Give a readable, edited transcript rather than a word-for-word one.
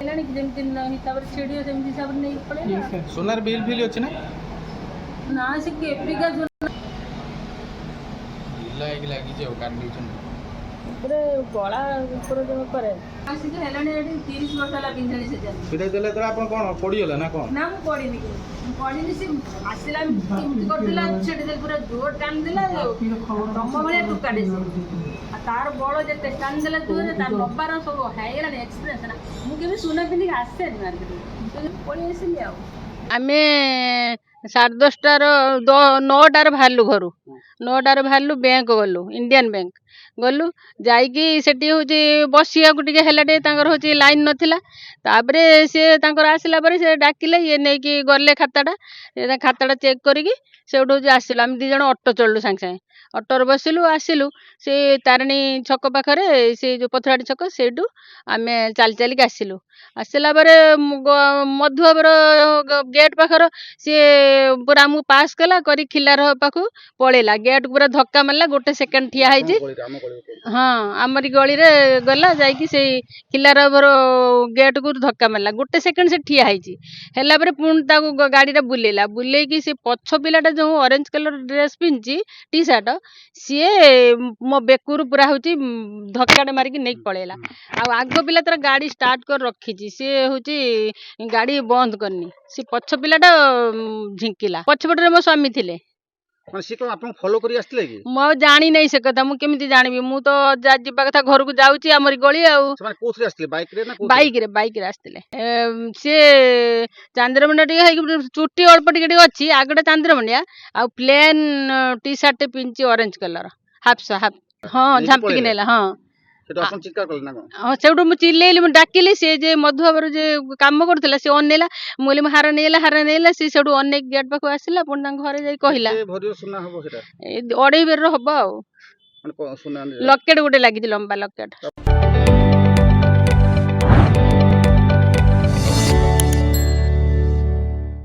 ହେଲାଣି କି ଯେମିତି ହିସାବରେ ଛିଡ଼ିବ ସେମିତି ହିସାବରେ ନେଇକି ପଳେଇଲା। সোনার বিল ফিল ଅଛି ନା ନା ସେ କେବିକା ଢିଲା ହେଇକି ଲାଗିଛି ଆଉ କାଟି ଦେଇଛନ୍ତି। ଉପରେ ଗଳା ଉପରେ ଯୋଉ କରେ ଆସିକି ହେଲାଣି ଏଠି 30 ବର୍ଷ ହେଲା ପିନ୍ଧଣି ସେ ଜାଣି। ସେଟା ଦେଲେ ତ ଆପଣ କଣ ପଡ଼ିଗଲା ନା କଣ? ନା ମୁଁ ପଡ଼ିନି କି ମୁଁ ପଡ଼ିନି ସେ ଆସିଲା କେମିତି କରିଥିଲା ସେଠି ପୁରା ଜୋର ଟାଣି ଦେଲା ତମ ଭଳିଆ ଟୁକାଟେ ସେ ଆଉ ତାର ବଳ ଯେତେ ଟାଣି ଦେଲା ଜୋରରେ ତାର ନବାର ସବୁ ହେଇଗଲାଣି ଏକ୍ସପ୍ରେସ୍ ନା। ମୁଁ କେବେ ସୁନା ପିନ୍ଧିକି ଆସେନି ମାର୍କେଟକୁ ପଳେଇ ଆସିଲି ଆଉ। ଆମେ 10:30 9ଟାରେ ବାହାରିଲୁ ଘରୁ 9ଟାରେ ବାହାରିଲୁ ବ୍ୟାଙ୍କ ଗଲୁ ଇଣ୍ଡିଆନ ବ୍ୟାଙ୍କ ଗଲୁ ଯାଇକି ସେଠି ହେଉଛି ବସିବାକୁ ଟିକେ ହେଲା ଟିକେ ତାଙ୍କର ହେଉଛି ଲାଇନ୍ ନଥିଲା। ତାପରେ ସେ ତାଙ୍କର ଆସିଲା ପରେ ସେ ଡାକିଲେ ଇଏ ନେଇକି ଗଲେ ଖାତାଟା ଚେକ୍ କରିକି ସେଇଠୁ ହେଉଛି ଆସିଲୁ। ଆମେ 2 ଜଣ ଅଟୋ ଚଳିଲୁ ସାଙ୍ଗେ ସାଙ୍ଗେ ଅଟୋରେ ବସିଲୁ ଆସିଲୁ ସେ ତାରିଣୀ ଛକ ପାଖରେ ସେ ଯେଉଁ ପଥରାଟି ଛକ ସେଇଠୁ ଆମେ ଚାଲି ଚାଲିକି ଆସିଲୁ। ଆସିଲା ପରେ ମଧୁବାବୁର ଗେଟ୍ ପାଖର ସିଏ ପୁରା ଆମକୁ ପାସ୍ କଲା କରି ଖିଲାର ପାଖକୁ ପଳେଇଲା। ଗେଟ୍କୁ ପୁରା ଧକ୍କା ମାରିଲା 1 ସେକେଣ୍ଡ ଠିଆ ହେଇଛି। ହଁ ଆମରି ଗଳିରେ ଗଲା ଯାଇକି ସେଇ ଖିଲାରର ଗେଟ୍କୁ ଧକ୍କା ମାରିଲା 1 ସେକେଣ୍ଡ ସେ ଠିଆ ହେଇଛି। ହେଲା ପରେ ପୁଣି ତାକୁ ଗାଡ଼ିଟା ବୁଲେଇକି ସେ ପଛ ପିଲାଟା ଯେଉଁ ଅରେଞ୍ଜ କଲର ଡ୍ରେସ୍ ପିନ୍ଧିଛି ଟି ସାର୍ଟ ସିଏ ମୋ ବେକରୁ ପୁରା ହେଉଛି ଧକ୍କାଟେ ମାରିକି ନେଇକି ପଳେଇଲା। ଆଉ ଆଗ ପିଲା ତାର ଗାଡ଼ି ଷ୍ଟାର୍ଟ କରି ରଖିଛି ସିଏ ହେଉଛି ଗାଡ଼ି ବନ୍ଦ କରିନି। ସେ ପଛ ପିଲାଟା ଝିଙ୍କିଲା। ପଛପଟରେ ମୋ ସ୍ୱାମୀ ଥିଲେ। ମାନେ ସେ କଣ ଆପଣଙ୍କୁ ଫଲୋ କରି ଆସିଥିଲେ କି? ମୁଁ ଆଉ ଜାଣି ନାହିଁ ସେ କଥା। ମୁଁ କେମିତି ଜାଣିବି? ମୁଁ ତ ଯିବା କଥା ଘରକୁ ଯାଉଛି ଆମରି ଗଳି ଆଉ। ସେମାନେ କୋଉଥିରେ ଆସିଥିଲେ ବାଇକରେ ନା ବାଇକରେ ଆସିଥିଲେ। ସିଏ ଚାନ୍ଦ୍ରମୁଣ୍ଡିଆ ଟିକେ ହେଇକି ଚୁଟି ଅଳ୍ପ ଟିକେ ଟିକେ ଅଛି ଆଗଟା ଚାନ୍ଦ୍ରମୁଣ୍ଡିଆ ଆଉ ପ୍ଲେନ୍ ଟି ସାର୍ଟ ପିନ୍ଧିଛି ଅରେଞ୍ଜ କଲର ହାଫ୍ ହଁ ଝାମ୍ପିକି ନେଲା। ହଁ ସେଠୁ ଆପଣ ଚିৎକାର କଲେ ନା କଣ? ହଁ ସେଇଠୁ ମୁଁ ଚିଲେଇଲି ମୁଁ ଡାକିଲି ସେ ଯେ ମଧୁବାବୁର ଯେ କାମ କରୁଥିଲା ସେ ଅନେଇଲା। ମୁଁ କହିଲି ମୁଁ ହାର ନେଇଗଲା ସେ ସେଇଠୁ ଅନେକ ଗେଟ୍ ପାଖକୁ ଆସିଲା ପୁଣି ତାଙ୍କ ଘରେ ଯାଇ କହିଲା। କେତେ ଭରିର ସୁନା ହବ ସେଟା? ଏଇ 2.5 ଭରିର ହବ ଆଉ। ମାନେ ସୁନା ଲକେଟ ଗୋଟେ ଲାଗିଛି ଲମ୍ବା ଲକେଟ।